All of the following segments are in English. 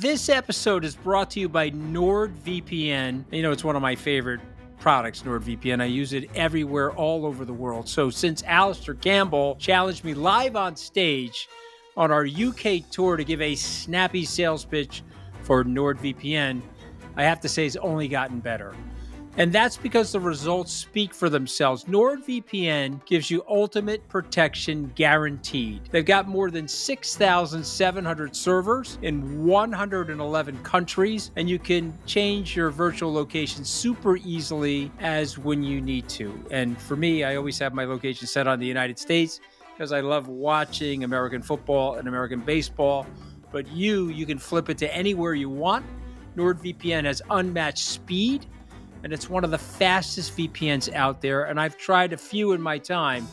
This episode is brought to you by NordVPN. You know, it's one of my favorite products, NordVPN. I use it everywhere, all over the world. So since Alistair Campbell challenged me live on stage on our UK tour to give a snappy sales pitch for NordVPN, I have to say it's only gotten better. And that's because the results speak for themselves. NordVPN gives you ultimate protection guaranteed. They've got more than 6,700 servers in 111 countries, and you can change your virtual location super easily as when you need to. And for me, I always have my location set on the United States because I love watching American football and American baseball. But you can flip it to anywhere you want. NordVPN has unmatched speed, and it's one of the fastest VPNs out there. And I've tried a few in my time,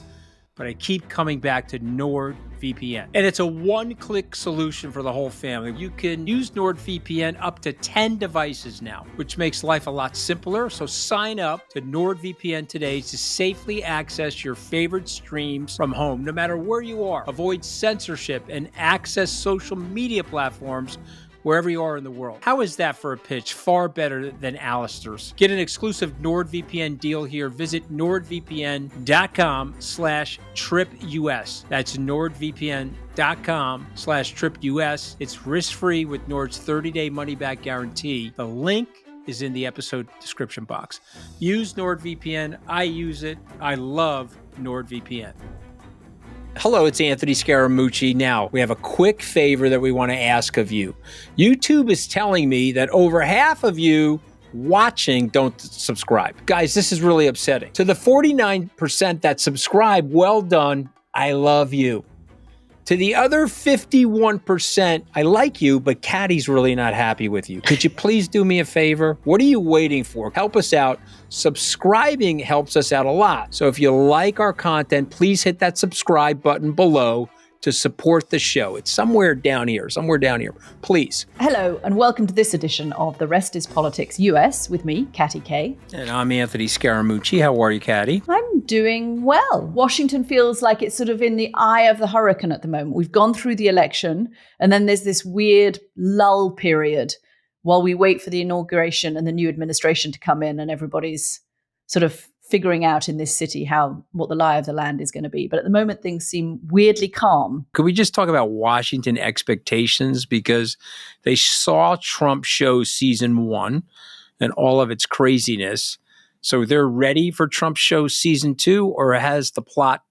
but I keep coming back to NordVPN. And it's a one-click solution for the whole family. You can use NordVPN up to 10 devices now, which makes life a lot simpler. So sign up to NordVPN today to safely access your favorite streams from home, no matter where you are. Avoid censorship and access social media platforms wherever you are in the world. How is that for a pitch? Far better than Alistair's. Get an exclusive NordVPN deal here. Visit nordvpn.com/tripus. That's nordvpn.com/tripus. It's risk-free with Nord's 30-day money-back guarantee. The link is in the episode description box. Use NordVPN. I use it. I love NordVPN. Hello, it's Anthony Scaramucci. Now, we have a quick favor that we want to ask of you. YouTube is telling me that over half of you watching don't subscribe. Guys, this is really upsetting. To the 49% that subscribe, well done. I love you. To the other 51%, I like you, but Katty's really not happy with you. Could you please do me a favor? What are you waiting for? Help us out. Subscribing helps us out a lot. So if you like our content, please hit that subscribe button below to support the show. It's somewhere down here, please. Hello, and welcome to this edition of The Rest is Politics US with me, Katty K. And I'm Anthony Scaramucci. How are you, Katty? I'm doing well. Washington feels like it's sort of in the eye of the hurricane at the moment. We've gone through the election, and then there's this weird lull period while we wait for the inauguration and the new administration to come in, and everybody's sort of figuring out in this city what the lie of the land is going to be. But at the moment, things seem weirdly calm. Could we just talk about Washington expectations? Because they saw Trump show season 1 and all of its craziness. So they're ready for Trump show season 2, or has the plot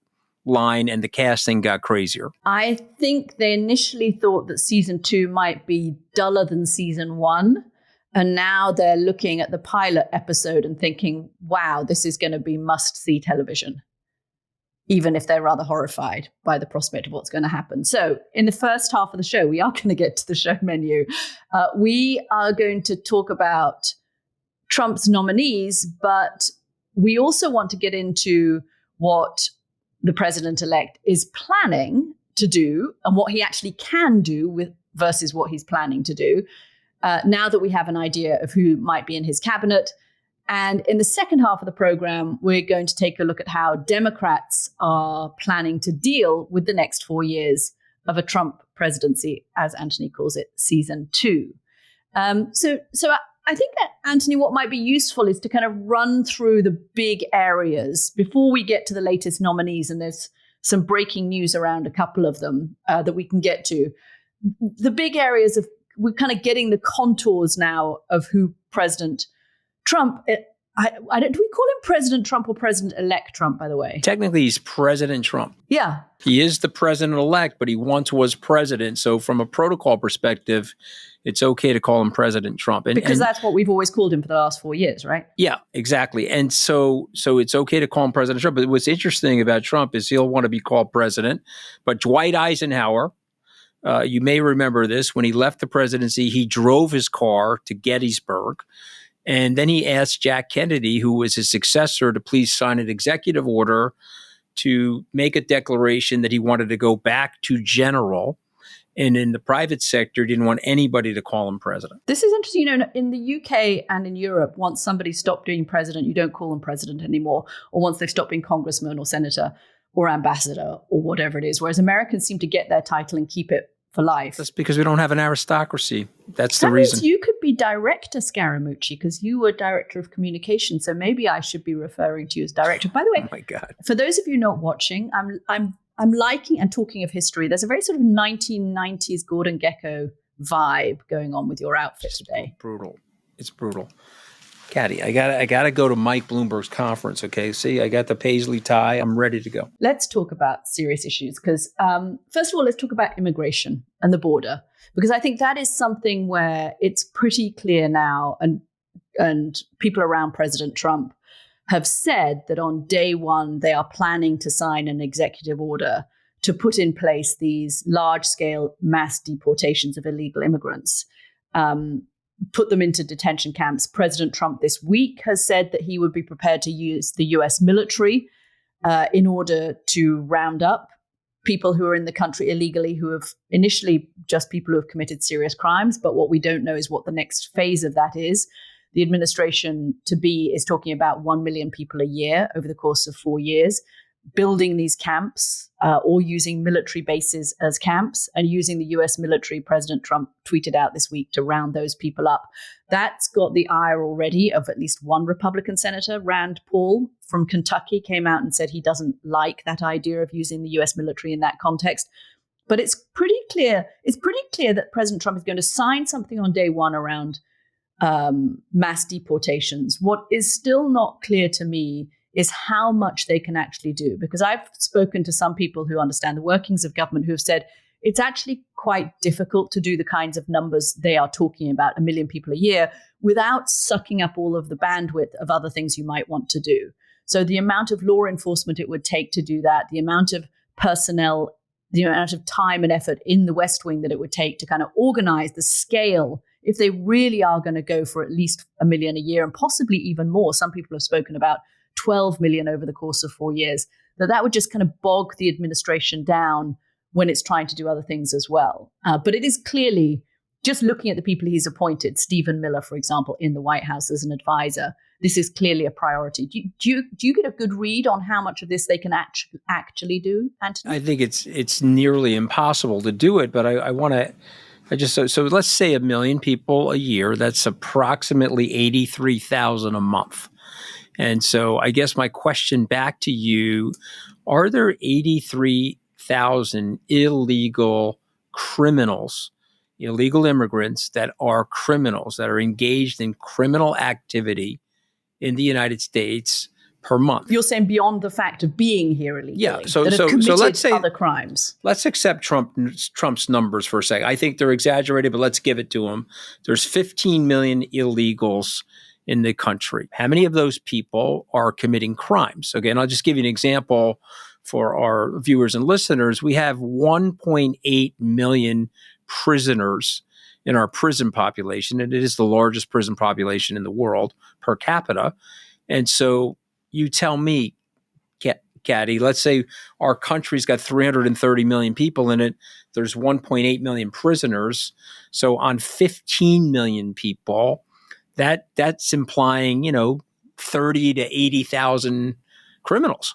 line and the casting got crazier? I think they initially thought that season 2 might be duller than season 1. And now they're looking at the pilot episode and thinking, wow, this is going to be must-see television, even if they're rather horrified by the prospect of what's going to happen. So in the first half of the show, we are going to get to the show menu. We are going to talk about Trump's nominees, but we also want to get into what the president-elect is planning to do and what he actually can do versus what he's planning to do. Now that we have an idea of who might be in his cabinet. And in the second half of the program, we're going to take a look at how Democrats are planning to deal with the next 4 years of a Trump presidency, as Anthony calls it, season 2. So I think that, Anthony, what might be useful is to kind of run through the big areas before we get to the latest nominees. And there's some breaking news around a couple of them that we can get to. The big areas of we're kind of getting the contours now of who President Trump. Do we call him President Trump or President-elect Trump, by the way? Technically, he's President Trump. Yeah. He is the president-elect, but he once was president. So from a protocol perspective, it's okay to call him President Trump. Because that's what we've always called him for the last 4 years, right? Yeah, exactly. And so it's okay to call him President Trump. But what's interesting about Trump is he'll want to be called president. But Dwight Eisenhower, you may remember this, when he left the presidency, he drove his car to Gettysburg. And then he asked Jack Kennedy, who was his successor, to please sign an executive order to make a declaration that he wanted to go back to general. And in the private sector, didn't want anybody to call him president. This is interesting. You know, in the UK and in Europe, once somebody stopped being president, you don't call them president anymore. Or once they've stopped being congressman or senator or ambassador or whatever it is. Whereas Americans seem to get their title and keep it for life. That's because we don't have an aristocracy. That's the That reason. means you could be director, Scaramucci, because you were director of communication. So maybe I should be referring to you as director. By the way, Oh my God. for those of you not watching, I'm liking, and talking of history, there's a very sort of 1990s Gordon Gekko vibe going on with your outfit today. Brutal. It's brutal. Katty, I gotta go to Mike Bloomberg's conference. Okay, see, I got the paisley tie. I'm ready to go. Let's talk about serious issues because, first of all, let's talk about immigration and the border, because I think that is something where it's pretty clear now, and people around President Trump have said that on day one they are planning to sign an executive order to put in place these large-scale mass deportations of illegal immigrants. Put them into detention camps. President Trump this week has said that he would be prepared to use the US military in order to round up people who are in the country illegally, who have initially just people who have committed serious crimes. But what we don't know is what the next phase of that is. The administration to-be is talking about 1 million people a year over the course of 4 years, building these camps or using military bases as camps and using the US military. President Trump tweeted out this week to round those people up. That's got the ire already of at least one Republican senator. Rand Paul from Kentucky came out and said he doesn't like that idea of using the US military in that context. But it's pretty clear that President Trump is going to sign something on day one around mass deportations. What is still not clear to me is how much they can actually do. Because I've spoken to some people who understand the workings of government who have said it's actually quite difficult to do the kinds of numbers they are talking about, 1 million people a year, without sucking up all of the bandwidth of other things you might want to do. So the amount of law enforcement it would take to do that, the amount of personnel, the amount of time and effort in the West Wing that it would take to kind of organize the scale, if they really are going to go for at least 1 million a year and possibly even more. Some people have spoken about 12 million over the course of 4 years, that would just kind of bog the administration down when it's trying to do other things as well. But it is clearly, just looking at the people he's appointed, Stephen Miller, for example, in the White House as an advisor, this is clearly a priority. Do you get a good read on how much of this they can actually do, Anthony? I think it's nearly impossible to do it, but I want to. So let's say 1 million people a year. That's approximately 83,000 a month. And so I guess my question back to you, are there 83,000 illegal criminals, illegal immigrants that are criminals, that are engaged in criminal activity in the United States per month? You're saying beyond the fact of being here illegally, yeah. So let's say other crimes. Let's accept Trump's numbers for a second. I think they're exaggerated, but let's give it to him. There's 15 million illegals in the country. How many of those people are committing crimes? Again, I'll just give you an example for our viewers and listeners. We have 1.8 million prisoners in our prison population, and it is the largest prison population in the world per capita. And so you tell me, Katty, let's say our country's got 330 million people in it. There's 1.8 million prisoners. So on 15 million people, that's implying, 30 to 80,000 criminals.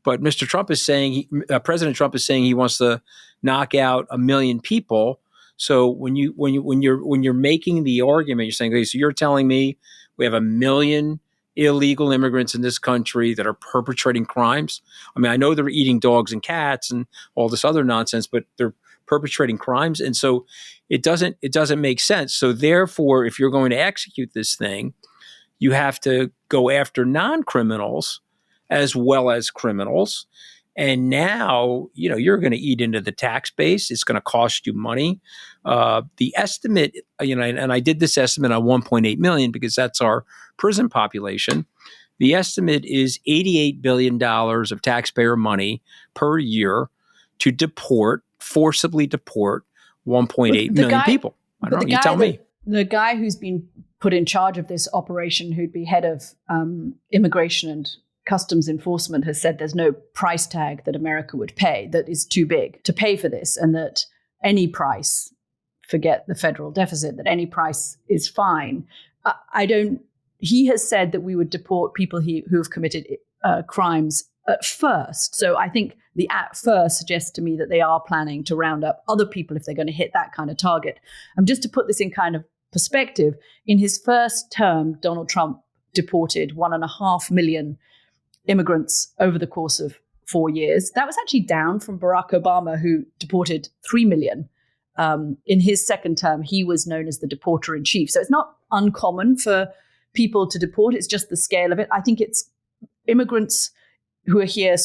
But Mr. Trump is saying, President Trump is saying he wants to knock out 1 million people. So when you're making the argument, you're saying, okay, so you're telling me we have 1 million illegal immigrants in this country that are perpetrating crimes. I mean, I know they're eating dogs and cats and all this other nonsense, but they're perpetrating crimes. And so it doesn't make sense. So therefore, if you're going to execute this thing, you have to go after non-criminals as well as criminals. And now, you're going to eat into the tax base. It's going to cost you money. The estimate, and I did this estimate on 1.8 million because that's our prison population. The estimate is $88 billion of taxpayer money per year to forcibly deport 1.8 million people. I don't know. You tell me. The guy who's been put in charge of this operation, who'd be head of immigration and customs enforcement, has said there's no price tag that America would pay that is too big to pay for this, and that any price, forget the federal deficit, that any price is fine. He has said that we would deport people who have committed crimes at first. So I think the at first suggests to me that they are planning to round up other people if they're going to hit that kind of target. Just to put this in kind of perspective, in his first term, Donald Trump deported 1.5 million immigrants over the course of 4 years. That was actually down from Barack Obama, who deported 3 million. In his second term, he was known as the deporter in chief. So it's not uncommon for people to deport. It's just the scale of it. I think it's immigrants who are here,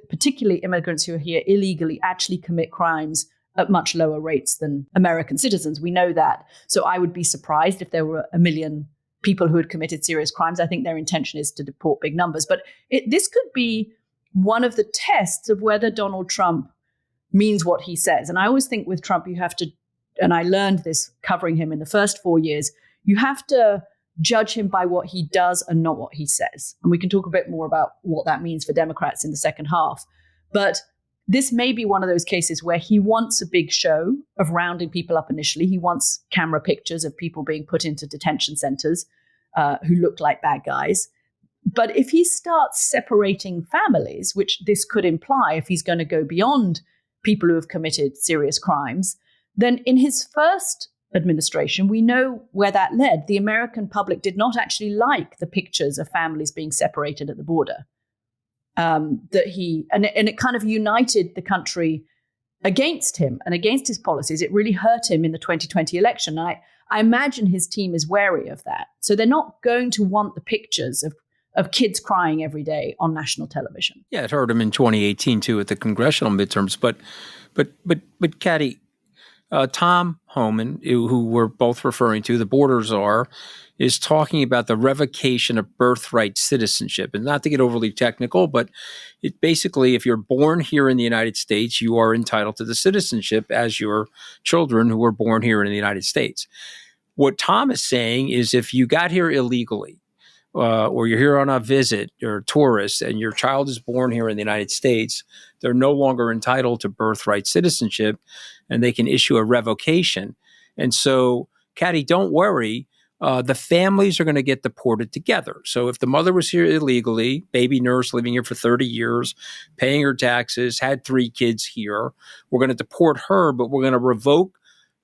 particularly immigrants who are here illegally, actually commit crimes at much lower rates than American citizens. We know that. So I would be surprised if there were 1 million people who had committed serious crimes. I think their intention is to deport big numbers. But this could be one of the tests of whether Donald Trump means what he says. And I always think with Trump, you have to, and I learned this covering him in the first 4 years, you have to judge him by what he does and not what he says. And we can talk a bit more about what that means for Democrats in the second half. But this may be one of those cases where he wants a big show of rounding people up initially. He wants camera pictures of people being put into detention centers who look like bad guys. But if he starts separating families, which this could imply if he's going to go beyond people who have committed serious crimes, then in his first administration, we know where that led. The American public did not actually like the pictures of families being separated at the border. And it kind of united the country against him and against his policies. It really hurt him in the 2020 election. I imagine his team is wary of that. So they're not going to want the pictures of kids crying every day on national television. Yeah, it hurt him in 2018 too at the congressional midterms. But Katty, Tom Homan, who we're both referring to, the border czar, is talking about the revocation of birthright citizenship. And not to get overly technical, but it basically, if you're born here in the United States, you are entitled to the citizenship as your children who were born here in the United States. What Tom is saying is if you got here illegally, or you're here on a visit or a tourist and your child is born here in the United States, they're no longer entitled to birthright citizenship and they can issue a revocation. And so, Katty, don't worry. The families are going to get deported together. So if the mother was here illegally, baby nurse living here for 30 years, paying her taxes, had 3 kids here, we're going to deport her, but we're going to revoke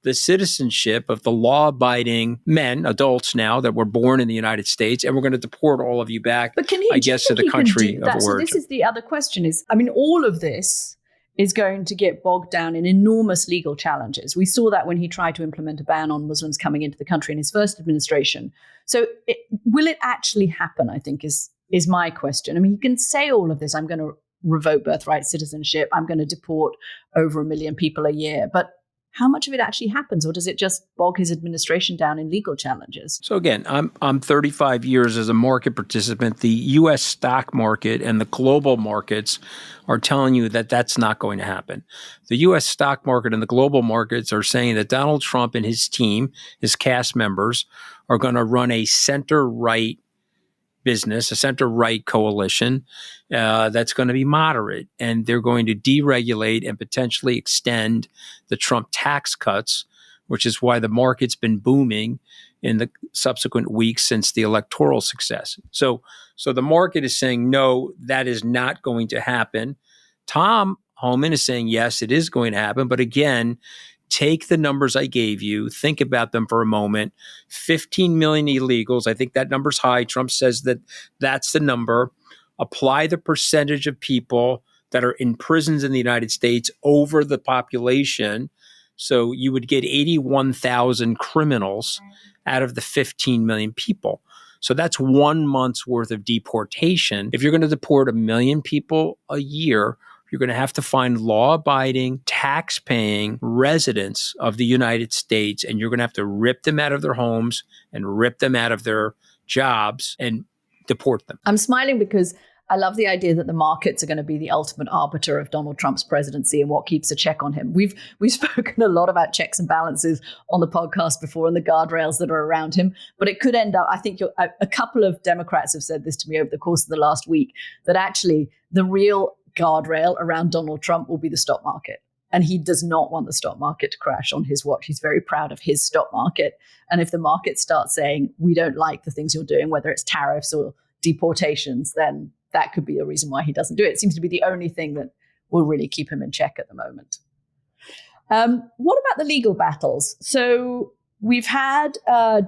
the citizenship of the law-abiding men, adults now, that were born in the United States, and we're going to deport all of you back, but to the country of origin. So this is the other question is, all of this is going to get bogged down in enormous legal challenges. We saw that when he tried to implement a ban on Muslims coming into the country in his first administration. So will it actually happen, I think, is my question. He can say all of this, I'm going to revoke birthright citizenship, I'm going to deport over 1 million people a year, but how much of it actually happens, or does it just bog his administration down in legal challenges? So again, I'm 35 years as a market participant. The U.S. stock market and the global markets are telling you that that's not going to happen. The U.S. stock market and the global markets are saying that Donald Trump and his team, his cast members, are going to run a center-right business, a center-right coalition that's going to be moderate. And they're going to deregulate and potentially extend the Trump tax cuts, which is why the market's been booming in the subsequent weeks since the electoral success. So the market is saying, no, that is not going to happen. Tom Homan is saying, yes, it is going to happen. But again, take the numbers I gave you, think about them for a moment. 15 million illegals. I think that number's high. Trump says that that's the number. Apply the percentage of people that are in prisons in the United States over the population. So you would get 81,000 criminals out of the 15 million people. So that's 1 month's worth of deportation. If you're going to deport 1 million people a year, you're going to have to find law-abiding, tax-paying residents of the United States, and you're going to have to rip them out of their homes and rip them out of their jobs and deport them. I'm smiling because I love the idea that the markets are going to be the ultimate arbiter of Donald Trump's presidency and what keeps a check on him. We've spoken a lot about checks and balances on the podcast before and the guardrails that are around him, but it could end up, I think a couple of Democrats have said this to me over the course of the last week, that actually the real guardrail around Donald Trump will be the stock market. And he does not want the stock market to crash on his watch. He's very proud of his stock market. And if the market starts saying, we don't like the things you're doing, whether it's tariffs or deportations, then that could be a reason why he doesn't do it. It seems to be the only thing that will really keep him in check at the moment. What about the legal battles? So we've had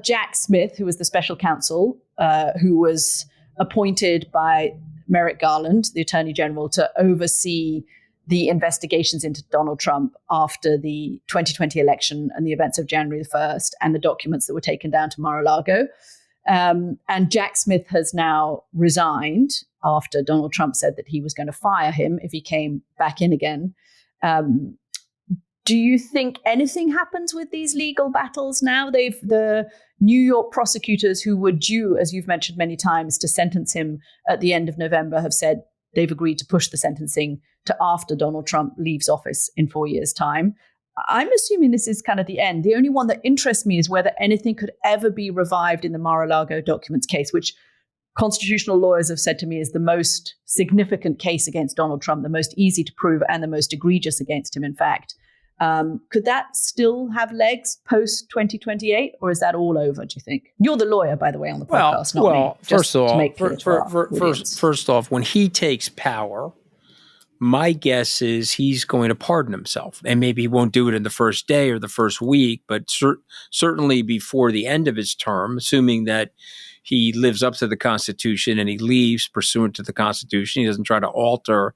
Jack Smith, who was the special counsel, who was appointed by Merrick Garland, the Attorney General, to oversee the investigations into Donald Trump after the 2020 election and the events of January the 1st and the documents that were taken down to Mar-a-Lago. And Jack Smith has now resigned after Donald Trump said that he was going to fire him if he came back in again. Do you think anything happens with these legal battles now? The New York prosecutors who were due, as you've mentioned many times, to sentence him at the end of November have said they've agreed to push the sentencing to after Donald Trump leaves office in 4 years' time. I'm assuming this is kind of the end. The only one that interests me is whether anything could ever be revived in the Mar-a-Lago documents case, which constitutional lawyers have said to me is the most significant case against Donald Trump, the most easy to prove and the most egregious against him, in fact. Could that still have legs post 2028, or is that all over, do you think? You're the lawyer, by the way, on the podcast, not me. First off, when he takes power, my guess is he's going to pardon himself, and maybe he won't do it in the first day or the first week, but certainly before the end of his term, assuming that he lives up to the Constitution and he leaves pursuant to the Constitution. He doesn't try to alter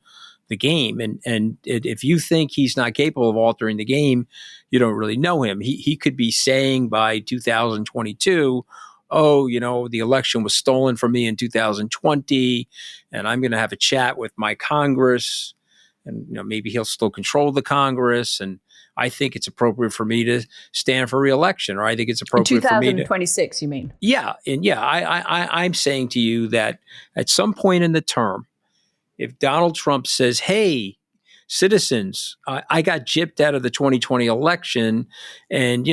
the game. And if you think he's not capable of altering the game, you don't really know him. He could be saying by 2022, oh, the election was stolen from me in 2020, and I'm going to have a chat with my Congress, and maybe he'll still control the Congress, and I think it's appropriate for me to stand for re-election, or I think it's appropriate for me to 2026. You mean? Yeah, and I'm saying to you that at some point in the term, if Donald Trump says, "Hey, citizens, I got gypped out of the 2020 election, and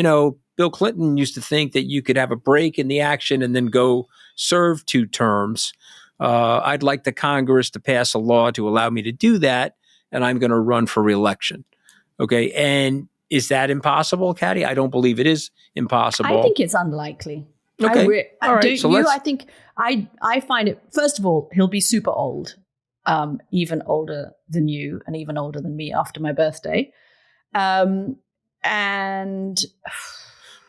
Bill Clinton used to think that you could have a break in the action and then go serve 2 terms. I'd like the Congress to pass a law to allow me to do that, and I'm going to run for re-election." Okay, and is that impossible, Katty? I don't believe it is impossible. I think it's unlikely. Okay, all right. I think I find it. First of all, he'll be super old, even older than you, and even older than me after my birthday, and.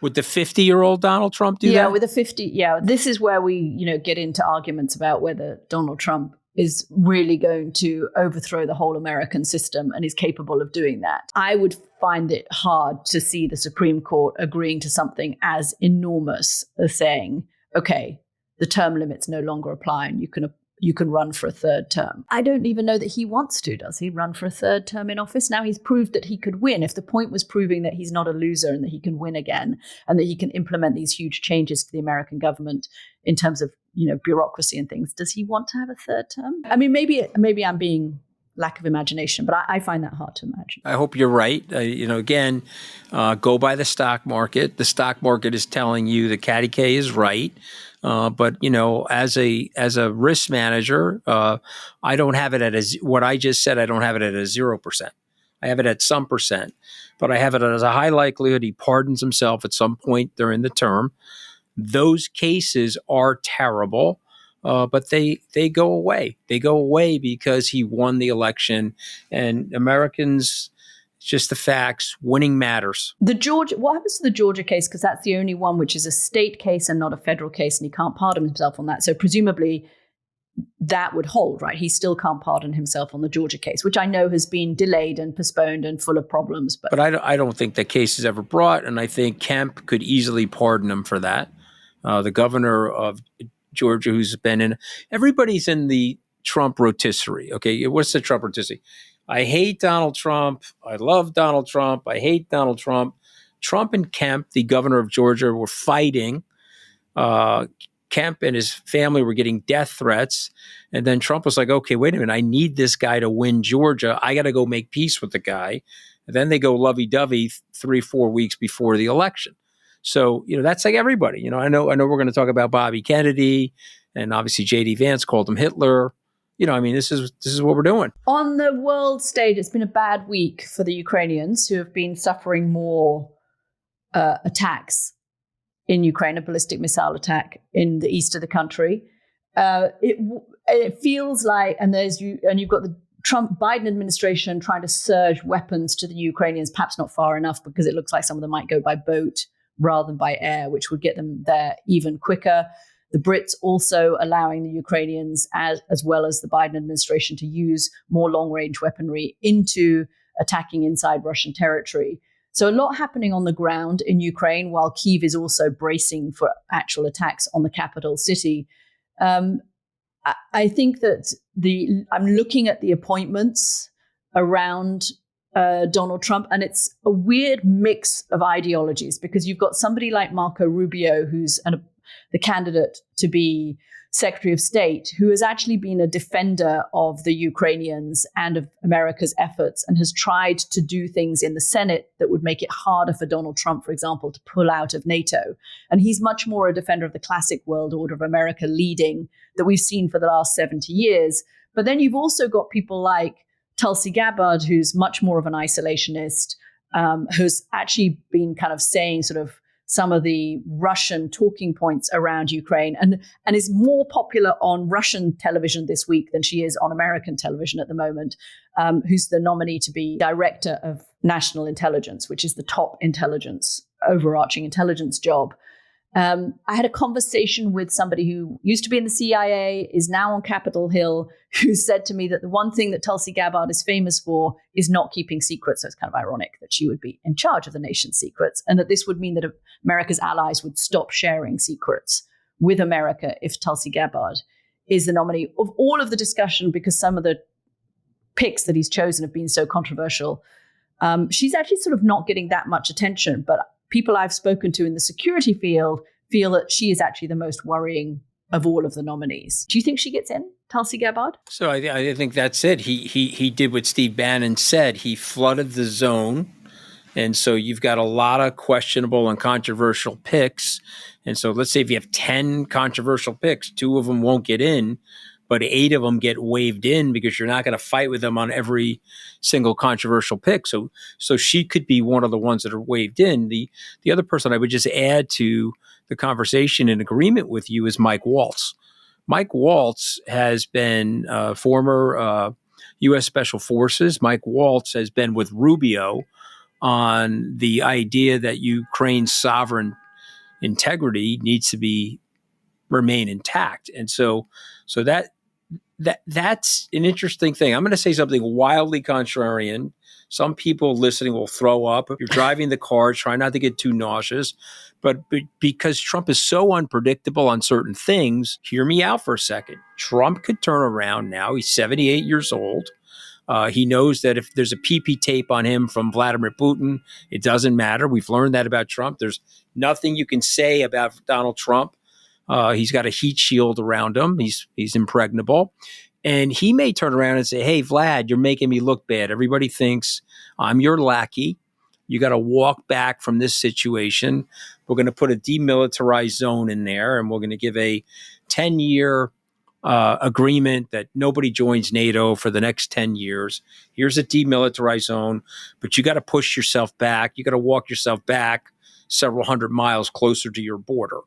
Would the 50-year-old Donald Trump do that? Yeah, with a 50. Yeah, this is where we, get into arguments about whether Donald Trump is really going to overthrow the whole American system and is capable of doing that. I would find it hard to see the Supreme Court agreeing to something as enormous as saying, okay, the term limits no longer apply and you can run for a 3rd term. I don't even know that he wants to, does he, run for a 3rd term in office? Now he's proved that he could win. If the point was proving that he's not a loser and that he can win again and that he can implement these huge changes to the American government in terms of, bureaucracy and things, does he want to have a 3rd term? I mean, maybe I'm being lack of imagination, but I find that hard to imagine. I hope you're right. Again, go by the stock market. The stock market is telling you that Katty K is right. But as a risk manager, I don't have it at what I just said. I don't have it at a 0%. I have it at some percent, but I have it as a high likelihood he pardons himself at some point during the term. Those cases are terrible, but they go away. They go away because he won the election, and Americans. Just the facts. Winning matters. What happens to the Georgia case? Because that's the only one which is a state case and not a federal case, and he can't pardon himself on that. So presumably that would hold, right? He still can't pardon himself on the Georgia case, which I know has been delayed and postponed and full of problems. But I don't think that case is ever brought, and I think Kemp could easily pardon him for that. The governor of Georgia, who's been in, everybody's in the Trump rotisserie. Okay, what's the Trump rotisserie? I hate Donald Trump. I love Donald Trump. I hate Donald Trump. Trump and Kemp, the governor of Georgia, were fighting. Kemp and his family were getting death threats. And then Trump was like, okay, wait a minute. I need this guy to win Georgia. I got to go make peace with the guy. And then they go lovey-dovey 3-4 weeks before the election. So, that's like everybody. I know we're going to talk about Bobby Kennedy, and obviously J.D. Vance called him Hitler. This is what we're doing. On the world stage, it's been a bad week for the Ukrainians who have been suffering more attacks in Ukraine, a ballistic missile attack in the east of the country. it feels like, and you've got the Trump-Biden administration trying to surge weapons to the Ukrainians, perhaps not far enough, because it looks like some of them might go by boat rather than by air, which would get them there even quicker. The Brits also allowing the Ukrainians, as well as the Biden administration, to use more long-range weaponry into attacking inside Russian territory. So a lot happening on the ground in Ukraine, while Kyiv is also bracing for actual attacks on the capital city. I think that I'm looking at the appointments around Donald Trump, and it's a weird mix of ideologies, because you've got somebody like Marco Rubio, who's the candidate to be Secretary of State, who has actually been a defender of the Ukrainians and of America's efforts, and has tried to do things in the Senate that would make it harder for Donald Trump, for example, to pull out of NATO. And he's much more a defender of the classic world order of America leading that we've seen for the last 70 years. But then you've also got people like Tulsi Gabbard, who's much more of an isolationist, who's actually been kind of saying sort of some of the Russian talking points around Ukraine, and is more popular on Russian television this week than she is on American television at the moment, who's the nominee to be Director of National Intelligence, which is the top overarching intelligence job. I had a conversation with somebody who used to be in the CIA, is now on Capitol Hill, who said to me that the one thing that Tulsi Gabbard is famous for is not keeping secrets. So it's kind of ironic that she would be in charge of the nation's secrets, and that this would mean that America's allies would stop sharing secrets with America if Tulsi Gabbard is the nominee. Of all of the discussion, because some of the picks that he's chosen have been so controversial, she's actually sort of not getting that much attention. But people I've spoken to in the security field feel that she is actually the most worrying of all of the nominees. Do you think she gets in, Tulsi Gabbard? So I think that's it. He did what Steve Bannon said. He flooded the zone. And so you've got a lot of questionable and controversial picks. And so let's say if you have 10 controversial picks, 2 of them won't get in, but 8 of them get waved in because you're not going to fight with them on every single controversial pick. So she could be one of the ones that are waved in. The other person I would just add to the conversation in agreement with you is Mike Waltz. Mike Waltz has been former U.S. Special Forces. Mike Waltz has been with Rubio on the idea that Ukraine's sovereign integrity needs to remain intact. And so that's an interesting thing. I'm going to say something wildly contrarian. Some people listening will throw up. If you're driving the car, try not to get too nauseous. But because Trump is so unpredictable on certain things, hear me out for a second. Trump could turn around now. He's 78 years old. He knows that if there's a PP tape on him from Vladimir Putin, it doesn't matter. We've learned that about Trump. There's nothing you can say about Donald Trump. He's got a heat shield around him. He's impregnable. And he may turn around and say, hey, Vlad, you're making me look bad. Everybody thinks I'm your lackey. You got to walk back from this situation. We're going to put a demilitarized zone in there, and we're going to give a 10-year agreement that nobody joins NATO for the next 10 years. Here's a demilitarized zone, but you got to push yourself back. You got to walk yourself back several hundred miles closer to your border.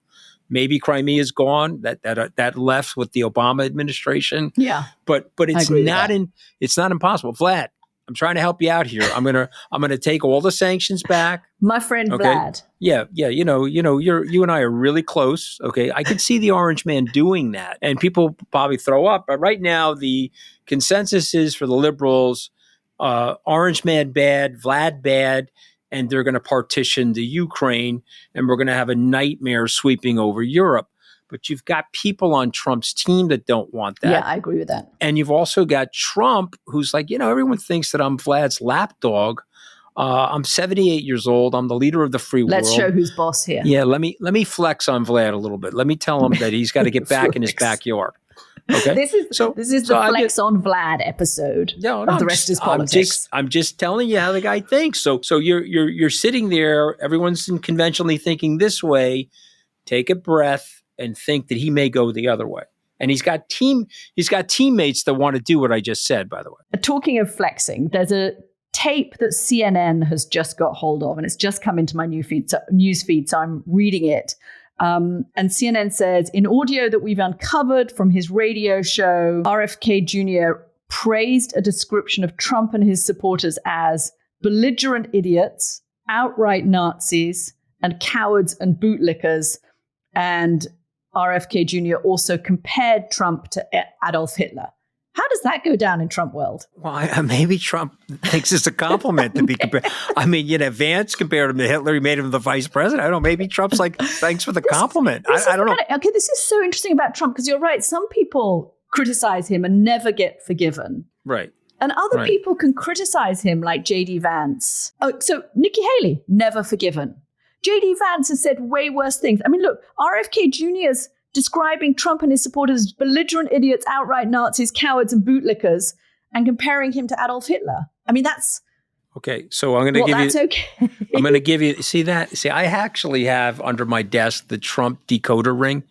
Maybe Crimea is gone. That left with the Obama administration. Yeah, but it's not impossible. Vlad, I'm trying to help you out here. I'm gonna take all the sanctions back. My friend okay? Vlad. Yeah. You and I are really close. Okay, I can see the Orange Man doing that, and people probably throw up. But right now, the consensus is for the liberals: Orange Man bad, Vlad bad. And they're going to partition the Ukraine, and we're going to have a nightmare sweeping over Europe. But you've got people on Trump's team that don't want that. Yeah, I agree with that. And you've also got Trump, who's like, everyone thinks that I'm Vlad's lapdog. I'm 78 years old. I'm the leader of the free world. Let's show who's boss here. Yeah, let me flex on Vlad a little bit. Let me tell him that he's got to get back in his backyard. Okay. This is the Flex on Vlad episode of The Rest is Politics. I'm just telling you how the guy thinks. So you're sitting there, everyone's conventionally thinking this way. Take a breath and think that he may go the other way. And he's got teammates that want to do what I just said, by the way. Talking of flexing, there's a tape that CNN has just got hold of, and it's just come into my news feed, so I'm reading it. And CNN says, in audio that we've uncovered from his radio show, RFK Jr. praised a description of Trump and his supporters as belligerent idiots, outright Nazis, and cowards and bootlickers. And RFK Jr. also compared Trump to Adolf Hitler. How does that go down in Trump world? Well, maybe Trump thinks it's a compliment to be compared. I mean, Vance compared him to Hitler. He made him the vice president. I don't know. Maybe Trump's like, thanks for the compliment. I don't know. Okay, this is so interesting about Trump because you're right. Some people criticize him and never get forgiven. Right. And other people can criticize him like J.D. Vance. Oh, so Nikki Haley, never forgiven. J.D. Vance has said way worse things. I mean, look, RFK Jr.'s describing Trump and his supporters as belligerent idiots, outright Nazis, cowards, and bootlickers, and comparing him to Adolf Hitler. I mean, that's... Okay, so I'm going to give you... That's okay. I'm going to give you... See, I actually have under my desk the Trump decoder ring.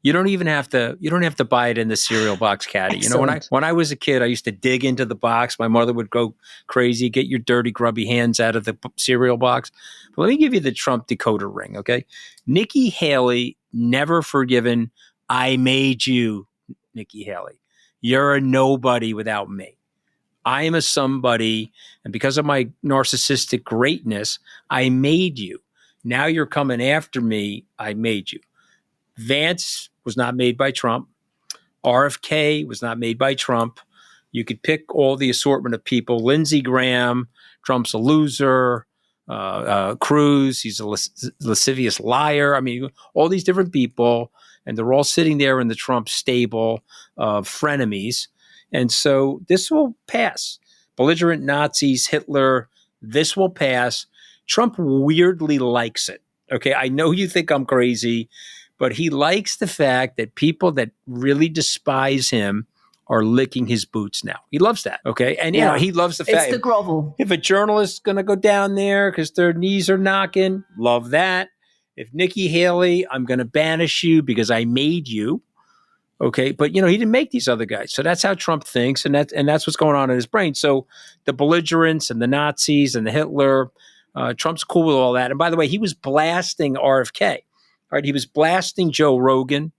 You don't have to buy it in the cereal box, Katty. Excellent. You know, when I was a kid, I used to dig into the box. My mother would go crazy, get your dirty, grubby hands out of the cereal box. But let me give you the Trump decoder ring, okay? Nikki Haley, never forgiven. I made you, Nikki Haley. You're a nobody without me. I am a somebody, and because of my narcissistic greatness, I made you. Now you're coming after me. I made you. Vance was not made by Trump. RFK was not made by Trump. You could pick all the assortment of people. Lindsey Graham, Trump's a loser. Cruz, he's a lascivious liar. I mean, all these different people, and they're all sitting there in the Trump stable of frenemies. And so this will pass. Belligerent Nazis, Hitler, this will pass. Trump weirdly likes it. Okay, I know you think I'm crazy, but he likes the fact that people that really despise him are licking his boots now. He loves that. Okay. And, he loves the fact. It's the grovel. If a journalist's going to go down there because their knees are knocking, love that. If Nikki Haley, I'm going to banish you because I made you. Okay. But, he didn't make these other guys. So that's how Trump thinks. And that's what's going on in his brain. So the belligerents and the Nazis and the Hitler, Trump's cool with all that. And by the way, he was blasting RFK. Right? He was blasting Joe Rogan,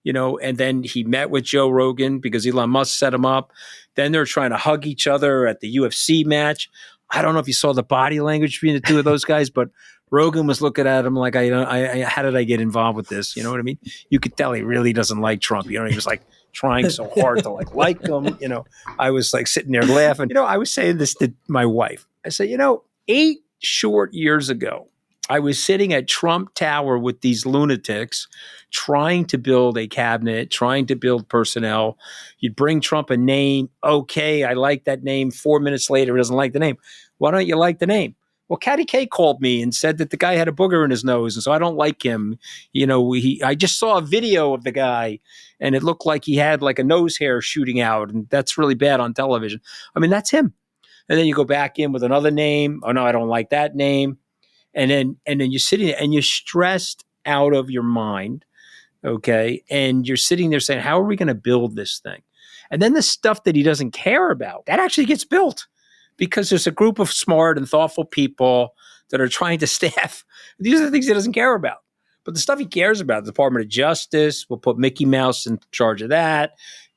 and then he met with Joe Rogan because Elon Musk set him up. Then they're trying to hug each other at the UFC match. I don't know if you saw the body language between the two of those guys, but Rogan was looking at him like, how did I get involved with this? You know what I mean? You could tell he really doesn't like Trump. He was like trying so hard to like him. I was like sitting there laughing. I was saying this to my wife. I said, 8 short years ago, I was sitting at Trump Tower with these lunatics trying to build a cabinet, trying to build personnel. You'd bring Trump a name. Okay, I like that name. 4 minutes later, he doesn't like the name. Why don't you like the name? Well, Katty K called me and said that the guy had a booger in his nose, and so I don't like him. I just saw a video of the guy, and it looked like he had like a nose hair shooting out, and that's really bad on television. I mean, that's him. And then you go back in with another name. Oh, no, I don't like that name. And then you're sitting there and you're stressed out of your mind, okay? And you're sitting there saying, how are we going to build this thing? And then the stuff that he doesn't care about, that actually gets built because there's a group of smart and thoughtful people that are trying to staff. These are the things he doesn't care about. But the stuff he cares about, the Department of Justice, we'll put Mickey Mouse in charge of that,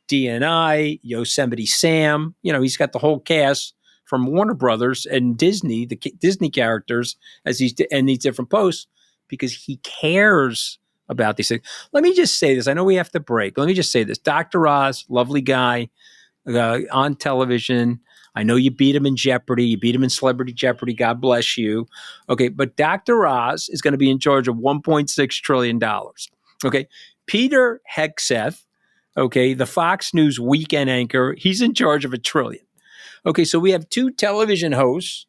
DNI, Yosemite Sam, he's got the whole cast from Warner Brothers and Disney, the Disney characters, as he's in these different posts, because he cares about these things. Let me just say this. I know we have to break. Let me just say this. Dr. Oz, lovely guy on television. I know you beat him in Jeopardy. You beat him in Celebrity Jeopardy. God bless you. Okay, but Dr. Oz is going to be in charge of $1.6 trillion. Okay, Peter Hegseth, okay, the Fox News weekend anchor, he's in charge of $1 trillion. Okay, so we have 2 television hosts,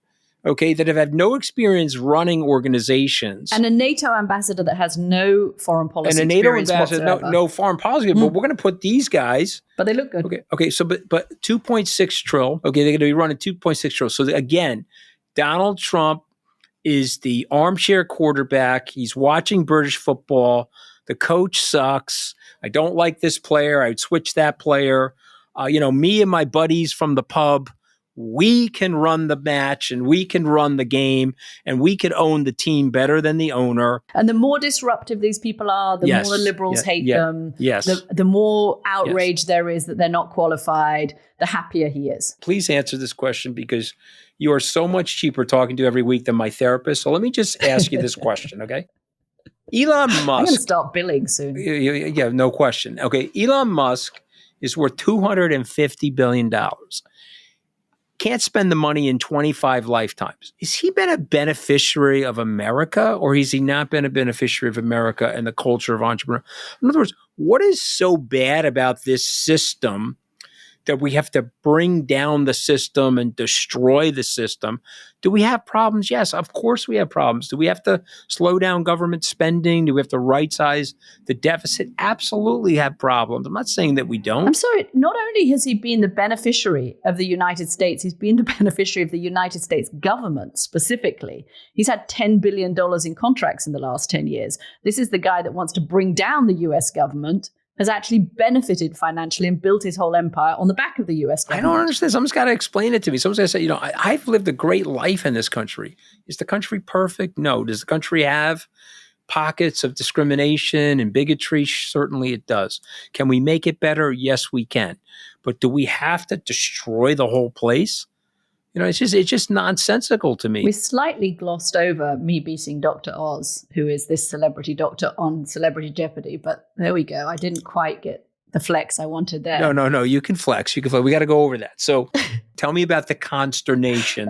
okay, that have had no experience running organizations. And a NATO ambassador that has no foreign policy and a NATO ambassador, no foreign policy, but we're going to put these guys. But they look good. Okay, so but 2.6 trillion, okay, they're going to be running 2.6 trillion. So again, Donald Trump is the armchair quarterback. He's watching British football. The coach sucks. I don't like this player. I would switch that player. Me and my buddies from the pub, we can run the match and we can run the game and we could own the team better than the owner. And the more disruptive these people are, the more the liberals hate them. Yes. The more outrage there is that they're not qualified, the happier he is. Please answer this question because you are so much cheaper talking to every week than my therapist. So let me just ask you this question, okay? Elon Musk. I'm going to start billing soon. Yeah, no question. Okay, Elon Musk is worth $250 billion. Can't spend the money in 25 lifetimes. Has he been a beneficiary of America, or has he not been a beneficiary of America and the culture of entrepreneur? In other words, what is so bad about this system that we have to bring down the system and destroy the system? Do we have problems? Yes, of course we have problems. Do we have to slow down government spending? Do we have to right-size the deficit? Absolutely have problems. I'm not saying that we don't. I'm sorry, not only has he been the beneficiary of the United States, he's been the beneficiary of the United States government specifically. He's had $10 billion in contracts in the last 10 years. This is the guy that wants to bring down the US government, has actually benefited financially and built his whole empire on the back of the U.S. government. I don't understand. Someone's got to explain it to me. Someone's got to say, I've lived a great life in this country. Is the country perfect? No. Does the country have pockets of discrimination and bigotry? Certainly it does. Can we make it better? Yes, we can. But do we have to destroy the whole place? It's just nonsensical to me. We slightly glossed over me beating Dr. Oz, who is this celebrity doctor on Celebrity Jeopardy. But there we go. I didn't quite get the flex I wanted there. No. You can flex. We got to go over that. So tell me about the consternation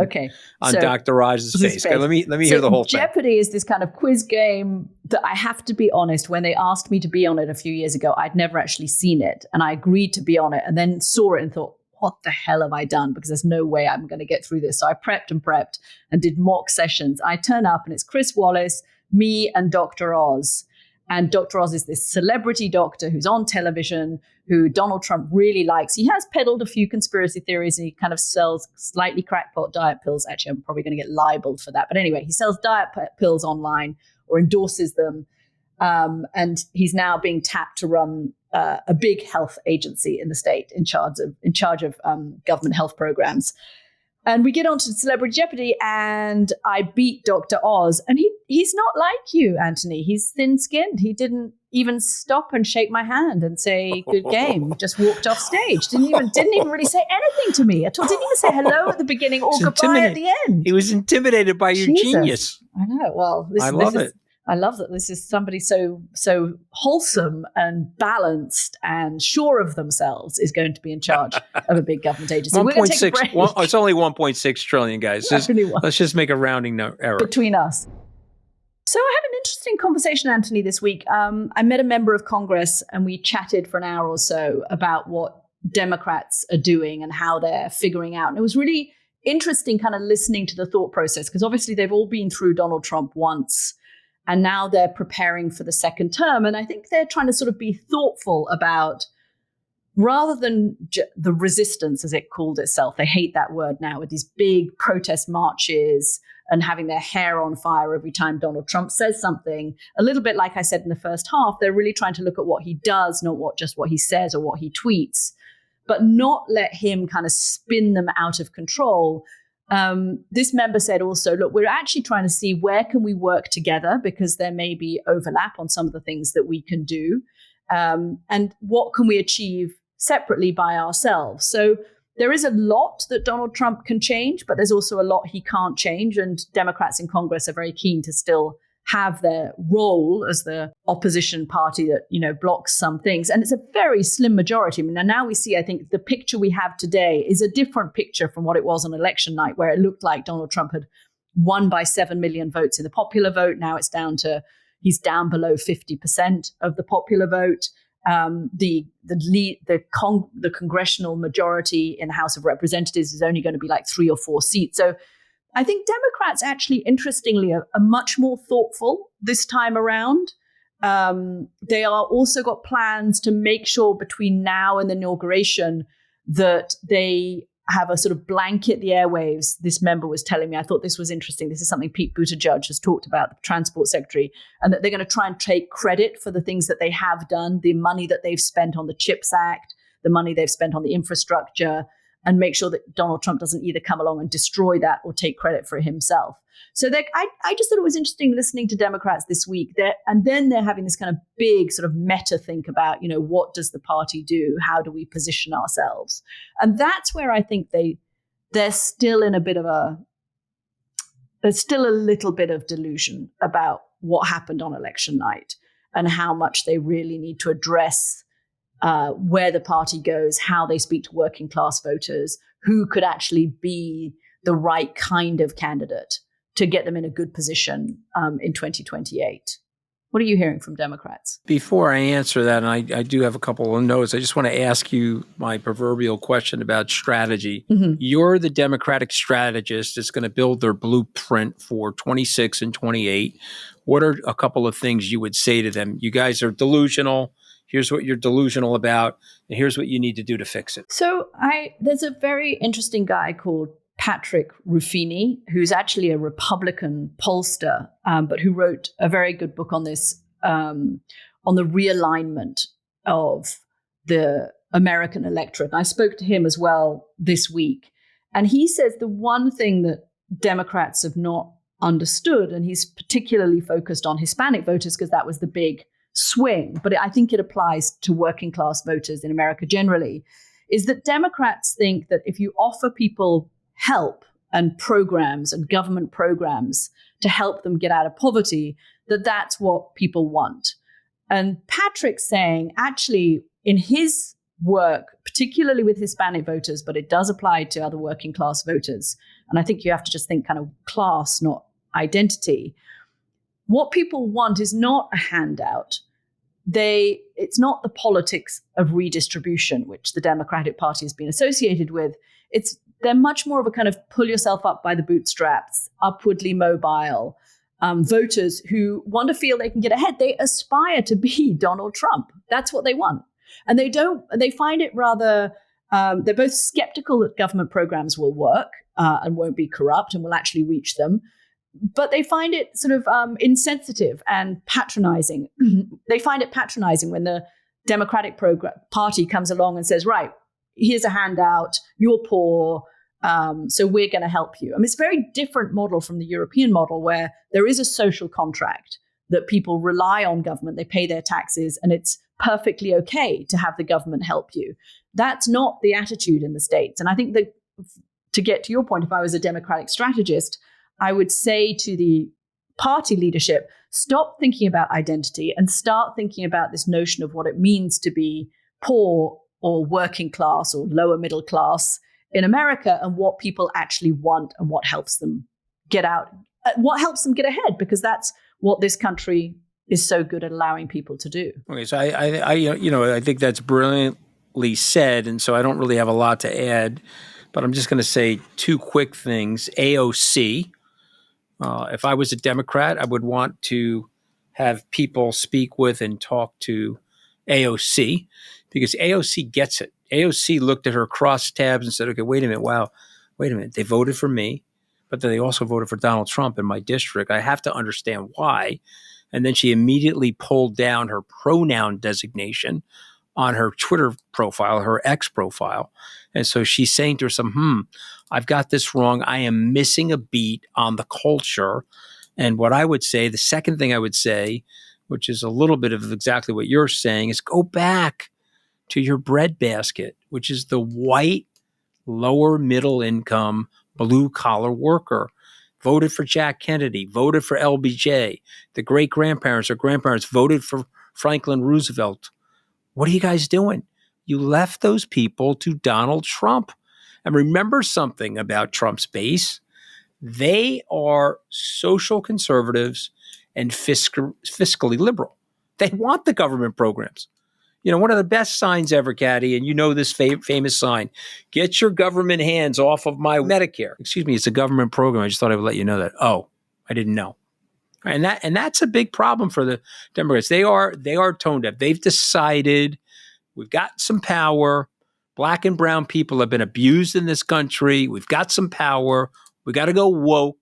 on Dr. Oz's face. Okay, let me hear the whole thing. Jeopardy is this kind of quiz game that I have to be honest, when they asked me to be on it a few years ago, I'd never actually seen it. And I agreed to be on it and then saw it and thought, what the hell have I done? Because there's no way I'm going to get through this. So I prepped and did mock sessions. I turn up and it's Chris Wallace, me and Dr. Oz. And Dr. Oz is this celebrity doctor who's on television, who Donald Trump really likes. He has peddled a few conspiracy theories and he kind of sells slightly crackpot diet pills. Actually, I'm probably going to get libeled for that. But anyway, he sells diet pills online or endorses them. And he's now being tapped to run a big health agency in the state in charge of government health programs. And we get on to Celebrity Jeopardy and I beat Dr. Oz. And he's not like you, Anthony. He's thin-skinned. He didn't even stop and shake my hand and say, good game. Just walked off stage. Didn't even really say anything to me at all. Didn't even say hello at the beginning or goodbye at the end. He was intimidated by your genius. I know. Well, I love that this is somebody so wholesome and balanced and sure of themselves is going to be in charge of a big government agency. 1.6. It's only 1.6 trillion, guys. Let's just make a rounding error between us. So I had an interesting conversation, Anthony, this week. I met a member of Congress and we chatted for an hour or so about what Democrats are doing and how they're figuring out. And it was really interesting kind of listening to the thought process, because obviously they've all been through Donald Trump once. And now they're preparing for the second term. And I think they're trying to sort of be thoughtful about, rather than the resistance, as it called itself, they hate that word now, with these big protest marches and having their hair on fire every time Donald Trump says something. A little bit like I said in the first half, they're really trying to look at what he does, not just what he says or what he tweets, but not let him kind of spin them out of control. This member said also, look, we're actually trying to see where can we work together, because there may be overlap on some of the things that we can do, and what can we achieve separately by ourselves. So there is a lot that Donald Trump can change, but there's also a lot he can't change. And Democrats in Congress are very keen to still have their role as the opposition party that, blocks some things. And it's a very slim majority. I mean, and now we see, I think the picture we have today is a different picture from what it was on election night, where it looked like Donald Trump had won by 7 million votes in the popular vote. Now he's down below 50% of the popular vote. The congressional majority in the House of Representatives is only going to be like 3 or 4 seats. So I think Democrats actually, interestingly, are much more thoughtful this time around. They are also got plans to make sure between now and the inauguration that they have a sort of blanket the airwaves. This member was telling me, I thought this was interesting. This is something Pete Buttigieg has talked about, the transport secretary, and that they're going to try and take credit for the things that they have done, the money that they've spent on the CHIPS Act, the money they've spent on the infrastructure, and make sure that Donald Trump doesn't either come along and destroy that or take credit for it himself. So I just thought it was interesting listening to Democrats this week. And then they're having this kind of big sort of meta think about, what does the party do? How do we position ourselves? And that's where I think they're still in there's still a little bit of delusion about what happened on election night and how much they really need to address where the party goes, how they speak to working class voters, who could actually be the right kind of candidate to get them in a good position in 2028. What are you hearing from Democrats? Before I answer that, and I do have a couple of notes, I just want to ask you my proverbial question about strategy. Mm-hmm. You're the Democratic strategist that's going to build their blueprint for 26 and 28. What are a couple of things you would say to them? You guys are delusional. Here's what you're delusional about, and here's what you need to do to fix it. So there's a very interesting guy called Patrick Ruffini, who's actually a Republican pollster, but who wrote a very good book on this, on the realignment of the American electorate. And I spoke to him as well this week. And he says the one thing that Democrats have not understood, and he's particularly focused on Hispanic voters because that was the big swing, but I think it applies to working class voters in America generally, is that Democrats think that if you offer people help and programs and government programs to help them get out of poverty, that's what people want. And Patrick's saying, actually, in his work, particularly with Hispanic voters, but it does apply to other working class voters, and I think you have to just think kind of class, not identity. What people want is not a handout. It's not the politics of redistribution, which the Democratic Party has been associated with. They're much more of a kind of pull yourself up by the bootstraps, upwardly mobile voters who want to feel they can get ahead. They aspire to be Donald Trump. That's what they want. And they find it rather, they're both skeptical that government programs will work and won't be corrupt and will actually reach them. But they find it sort of insensitive and patronizing. They find it patronizing when the Democratic Party comes along and says, right, here's a handout, you're poor, so we're going to help you. I mean, it's a very different model from the European model where there is a social contract that people rely on government, they pay their taxes, and it's perfectly okay to have the government help you. That's not the attitude in the States. And I think that, to get to your point, if I was a Democratic strategist, I would say to the party leadership, stop thinking about identity and start thinking about this notion of what it means to be poor or working class or lower middle class in America, and what people actually want and what helps them get out, what helps them get ahead, because that's what this country is so good at allowing people to do. Okay, so I think that's brilliantly said, and so I don't really have a lot to add, but I'm just going to say two quick things. AOC, if I was a Democrat, I would want to have people speak with and talk to AOC, because AOC gets it. AOC looked at her crosstabs and said, okay, wait a minute, they voted for me, but then they also voted for Donald Trump in my district. I have to understand why. And then she immediately pulled down her pronoun designation on her Twitter profile, her X profile. And so she's saying to herself, I've got this wrong. I am missing a beat on the culture. And what I would say, the second thing I would say, which is a little bit of exactly what you're saying, is go back to your breadbasket, which is the white, lower middle income, blue collar worker. Voted for Jack Kennedy, voted for LBJ. The great grandparents or grandparents voted for Franklin Roosevelt. What are you guys doing? You left those people to Donald Trump. And remember something about Trump's base. They are social conservatives and fiscally liberal. They want the government programs. You know, one of the best signs ever, Katty, and you know this famous sign, get your government hands off of my Medicare. Excuse me, it's a government program. I just thought I would let you know that. Oh, I didn't know. And that's a big problem for the Democrats. They are tone deaf. They've decided we've got some power. Black and brown people have been abused in this country. We've got some power. We got to go woke.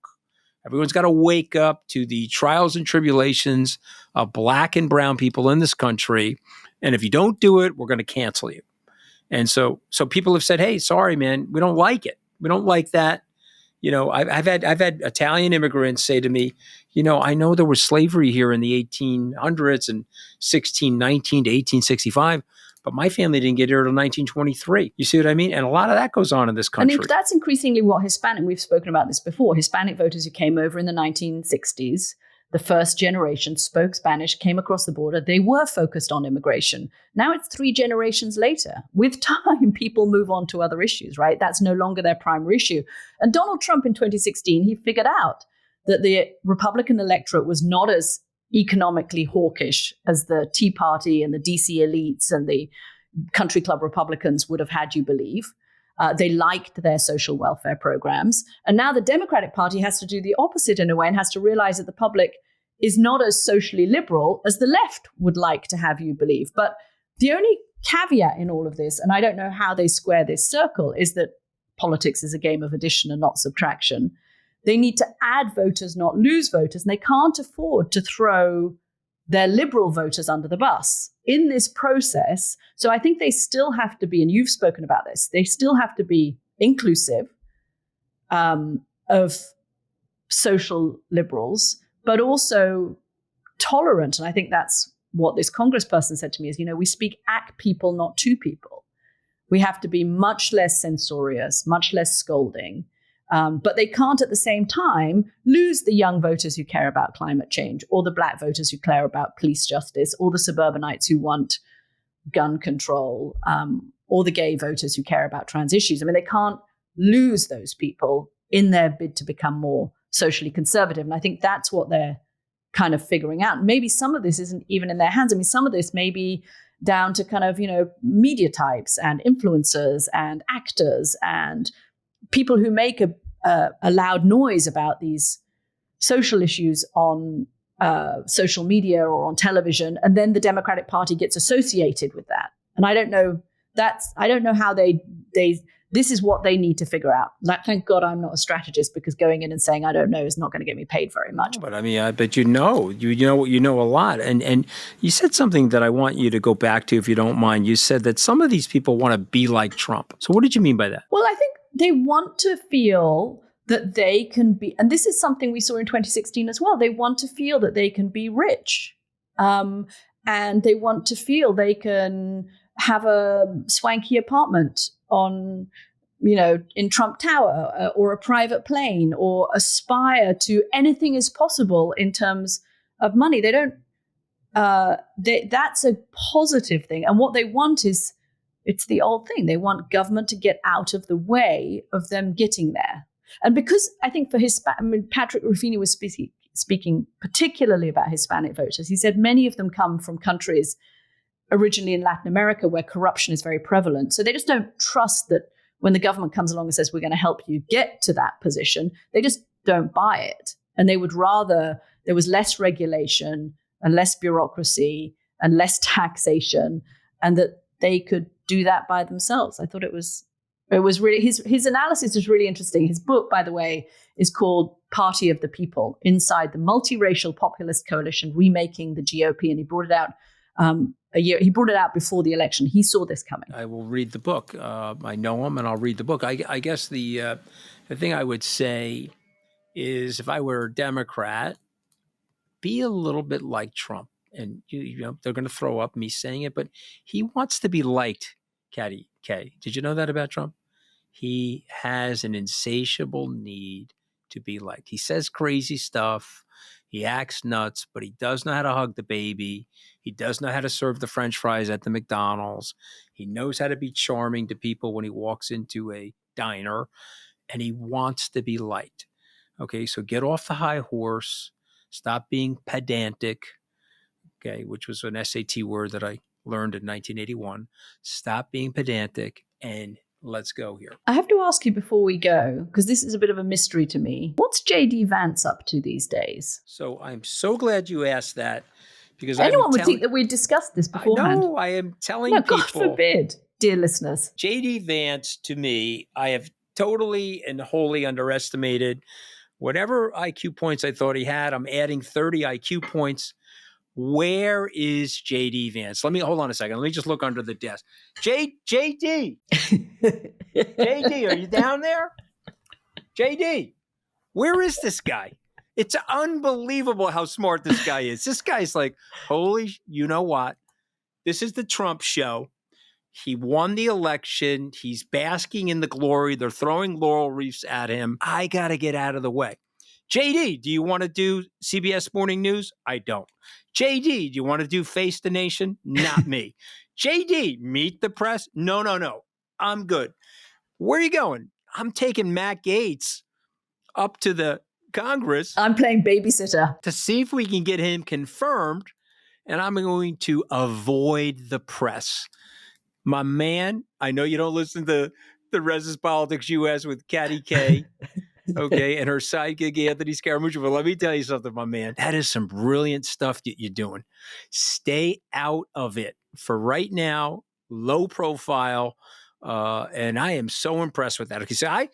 Everyone's got to wake up to the trials and tribulations of black and brown people in this country. And if you don't do it, we're going to cancel you. And so people have said, hey, sorry, man, we don't like it. We don't like that. I've had Italian immigrants say to me, I know there was slavery here in the 1800s and 1619 to 1865, but my family didn't get here until 1923. You see what I mean? And a lot of that goes on in this country. And that's increasingly what we've spoken about this before, Hispanic voters who came over in the 1960s, the first generation, spoke Spanish, came across the border. They were focused on immigration. Now it's 3 generations later. With time, people move on to other issues, right? That's no longer their primary issue. And Donald Trump in 2016, he figured out that the Republican electorate was not as economically hawkish as the Tea Party and the DC elites and the country club Republicans would have had you believe. They liked their social welfare programs. And now the Democratic Party has to do the opposite in a way and has to realize that the public is not as socially liberal as the left would like to have you believe. But the only caveat in all of this, and I don't know how they square this circle, is that politics is a game of addition and not subtraction. They need to add voters, not lose voters, and they can't afford to throw their liberal voters under the bus in this process. So I think they still have to be, and you've spoken about this, they still have to be inclusive of social liberals, but also tolerant. And I think that's what this congressperson said to me is, we speak at people, not to people. We have to be much less censorious, much less scolding. But they can't at the same time lose the young voters who care about climate change, or the black voters who care about police justice, or the suburbanites who want gun control, or the gay voters who care about trans issues. I mean, they can't lose those people in their bid to become more socially conservative. And I think that's what they're kind of figuring out. Maybe some of this isn't even in their hands. I mean, some of this may be down to kind of, media types and influencers and actors and people who make a loud noise about these social issues on social media or on television, and then the Democratic Party gets associated with that. And I don't know how this is what they need to figure out. Like, thank God I'm not a strategist, because going in and saying I don't know is not going to get me paid very much. No, but I mean, but you know a lot, and you said something that I want you to go back to, if you don't mind. You said that some of these people want to be like Trump. So what did you mean by that? Well, I think they want to feel that they can be, and this is something we saw in 2016 as well, they want to feel that they can be rich. And they want to feel they can have a swanky apartment in Trump Tower, or a private plane, or aspire to anything is possible in terms of money. They don't, that's a positive thing. And what they want is, it's the old thing. They want government to get out of the way of them getting there. And because I think for Patrick Ruffini was speaking particularly about Hispanic voters. He said many of them come from countries originally in Latin America where corruption is very prevalent. So they just don't trust that when the government comes along and says, we're going to help you get to that position, they just don't buy it. And they would rather there was less regulation and less bureaucracy and less taxation, and that they could do that by themselves. I thought it was really, his analysis is really interesting. His book, by the way, is called Party of the People: Inside the Multiracial Populist Coalition Remaking the GOP. And he brought it out he brought it out before the election. He saw this coming. I will read the book. I know him, and I'll read the book. I guess the thing I would say is, if I were a Democrat, be a little bit like Trump. And they're going to throw up me saying it, but he wants to be liked. Katty, did you know that about Trump? He has an insatiable need to be liked. He says crazy stuff. He acts nuts, but he does know how to hug the baby. He does know how to serve the French fries at the McDonald's. He knows how to be charming to people when he walks into a diner, and he wants to be liked. Okay, so get off the high horse. Stop being pedantic, okay, which was an SAT word that I learned in 1981. Stop being pedantic, and let's go here. I have to ask you before we go, because this is a bit of a mystery to me. What's J.D. Vance up to these days? So I'm so glad you asked that, because anyone would think that we'd discussed this beforehand. No, I am telling people. God forbid, dear listeners. J.D. Vance, to me, I have totally and wholly underestimated. Whatever IQ points I thought he had, I'm adding 30 IQ points. Where is JD Vance? Hold on a second. Let me just look under the desk. JD, JD, are you down there? JD, where is this guy? It's unbelievable how smart this guy is. This guy's like, holy, you know what? This is the Trump show. He won the election. He's basking in the glory. They're throwing laurel wreaths at him. I got to get out of the way. JD, do you want to do CBS Morning News? I don't. JD, do you want to do Face the Nation? Not me. JD, meet the press? No. I'm good. Where are you going? I'm taking Matt Gaetz up to the Congress. I'm playing babysitter. To see if we can get him confirmed, and I'm going to avoid the press. My man, I know you don't listen to the Resis Politics US with Katty K, okay, and her sidekick Anthony Scaramucci, but let me tell you something, my man. That is some brilliant stuff that you're doing. Stay out of it. For right now, low profile, and I am so impressed with that. Okay, so I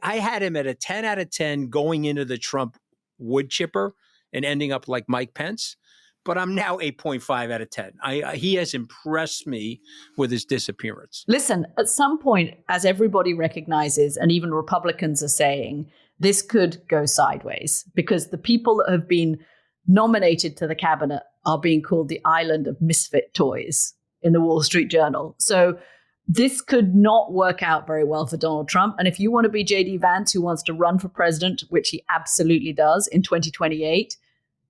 had him at a 10 out of 10 going into the Trump wood chipper and ending up like Mike Pence. But I'm now 8.5 out of 10. He has impressed me with his disappearance. Listen, at some point, as everybody recognizes, and even Republicans are saying, this could go sideways because the people that have been nominated to the cabinet are being called the island of misfit toys in the Wall Street Journal. So this could not work out very well for Donald Trump. And if you want to be JD Vance, who wants to run for president, which he absolutely does in 2028,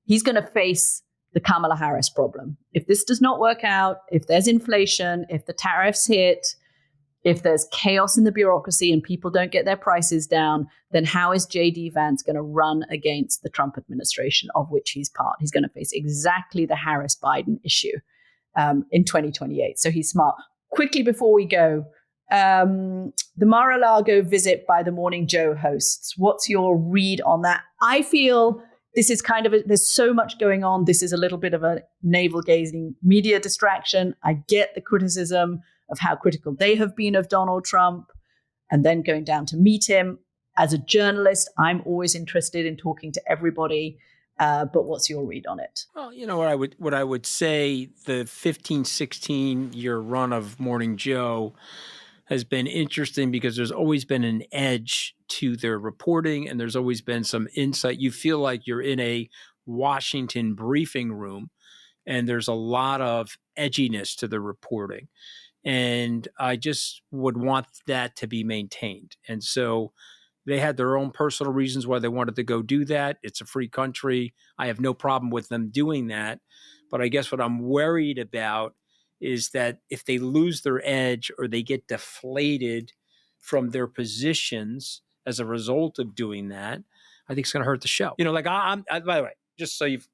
he's going to face the Kamala Harris problem. If this does not work out, if there's inflation, if the tariffs hit, if there's chaos in the bureaucracy and people don't get their prices down, then how is JD Vance going to run against the Trump administration, of which he's part? He's going to face exactly the Harris-Biden issue in 2028. So he's smart. Quickly before we go, the Maralago visit by the Morning Joe hosts. What's your read on that? I feel this is there's so much going on. This is a little bit of a navel-gazing media distraction. I get the criticism of how critical they have been of Donald Trump and then going down to meet him. As a journalist, I'm always interested in talking to everybody. But what's your read on it? Well, you know, what I would say, the 15, 16 year run of Morning Joe has been interesting because there's always been an edge to their reporting and there's always been some insight. You feel like you're in a Washington briefing room and there's a lot of edginess to the reporting. And I just would want that to be maintained. And so they had their own personal reasons why they wanted to go do that. It's a free country. I have no problem with them doing that. But I guess what I'm worried about is that if they lose their edge or they get deflated from their positions as a result of doing that, I think it's going to hurt the show. You know, like by the way, just so you've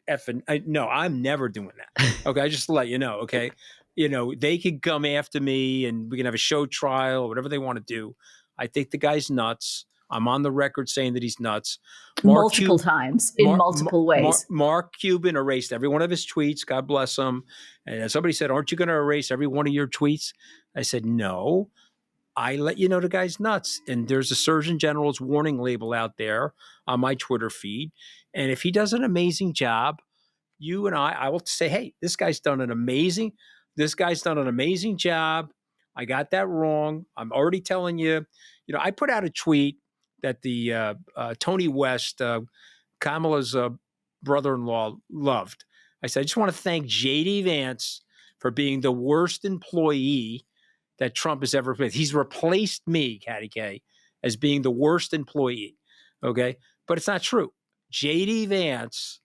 no, I'm never doing that. Okay, I just to let you know. Okay, you know, they can come after me and we can have a show trial or whatever they want to do. I think the guy's nuts. I'm on the record saying that he's nuts. Multiple times, in multiple ways. Mark Cuban erased every one of his tweets. God bless him. And somebody said, aren't you going to erase every one of your tweets? I said, no. I let you know the guy's nuts. And there's a Surgeon General's warning label out there on my Twitter feed. And if he does an amazing job, you and I will say, hey, this guy's done an amazing job. I got that wrong. I'm already telling you. You know, I put out a tweet that the Tony West, Kamala's brother-in-law, loved. I said, I just want to thank JD Vance for being the worst employee that Trump has ever been. He's replaced me, Katty K, as being the worst employee. Okay, but it's not true. JD Vance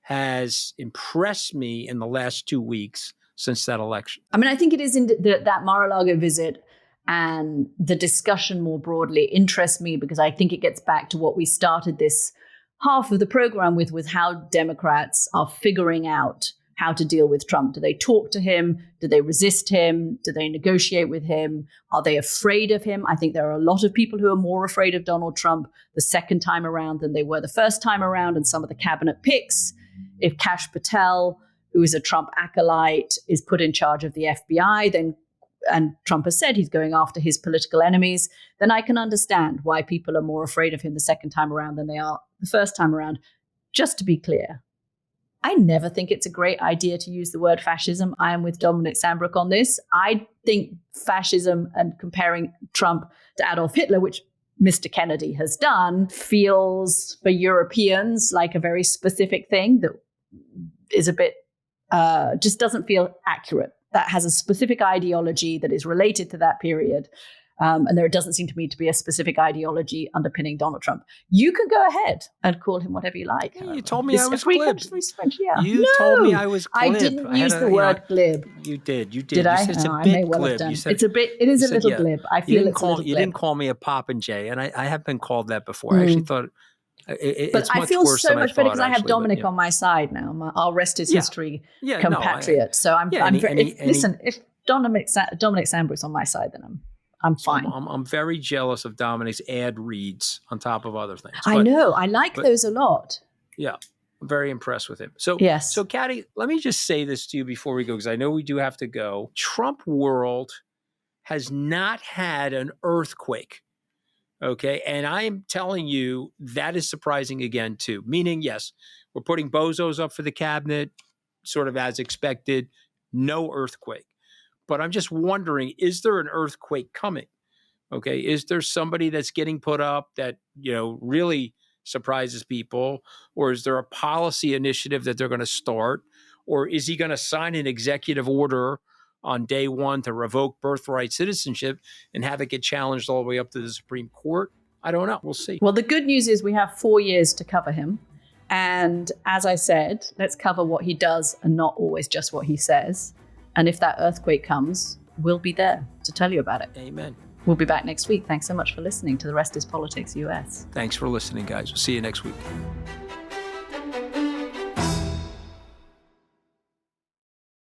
has impressed me in the last 2 weeks since that election. I mean, I think it is in that Mar-a-Lago visit and the discussion more broadly interests me because I think it gets back to what we started this half of the program with how Democrats are figuring out how to deal with Trump. Do they talk to him? Do they resist him? Do they negotiate with him? Are they afraid of him? I think there are a lot of people who are more afraid of Donald Trump the second time around than they were the first time around. And some of the cabinet picks, if Kash Patel, who is a Trump acolyte, is put in charge of the FBI, then and Trump has said he's going after his political enemies, then I can understand why people are more afraid of him the second time around than they are the first time around. Just to be clear, I never think it's a great idea to use the word fascism. I am with Dominic Sandbrook on this. I think fascism and comparing Trump to Adolf Hitler, which Mr. Kennedy has done, feels for Europeans like a very specific thing that is a bit, just doesn't feel accurate. That has a specific ideology that is related to that period. And there doesn't seem to me to be a specific ideology underpinning Donald Trump. You can go ahead and call him whatever you like. Yeah, you told me I was glib. Yeah. You told me I was glib. I didn't use the word glib. You did. Did I? It's no, a I bit may well glib. have done. You said, it is a little glib. I feel it's a little glib. You didn't call me a popinjay, and I have been called that before. I actually thought it's I much feel worse so than much I better thought, because I have actually, Dominic on my side now. I'll rest his history compatriot. So I'm very. Listen, if Dominic Sandbrook's on my side, then I'm fine. I'm very jealous of Dominic's ad reads on top of other things. I know. I like those a lot. Yeah. I'm very impressed with him. So, yes. So Katty, let me just say this to you before we go, because I know we do have to go. Trumpworld has not had an earthquake. Okay. And I'm telling you, that is surprising again, too. Meaning, yes, we're putting bozos up for the cabinet, sort of as expected. No earthquake. But I'm just wondering, is there an earthquake coming? Okay. Is there somebody that's getting put up that, really surprises people? Or is there a policy initiative that they're going to start? Or is he going to sign an executive order on day one to revoke birthright citizenship and have it get challenged all the way up to the Supreme Court? I don't know. We'll see. Well, the good news is we have 4 years to cover him. And as I said, let's cover what he does and not always just what he says. And if that earthquake comes, we'll be there to tell you about it. Amen. We'll be back next week. Thanks so much for listening to The Rest is Politics US. Thanks for listening, guys. We'll see you next week.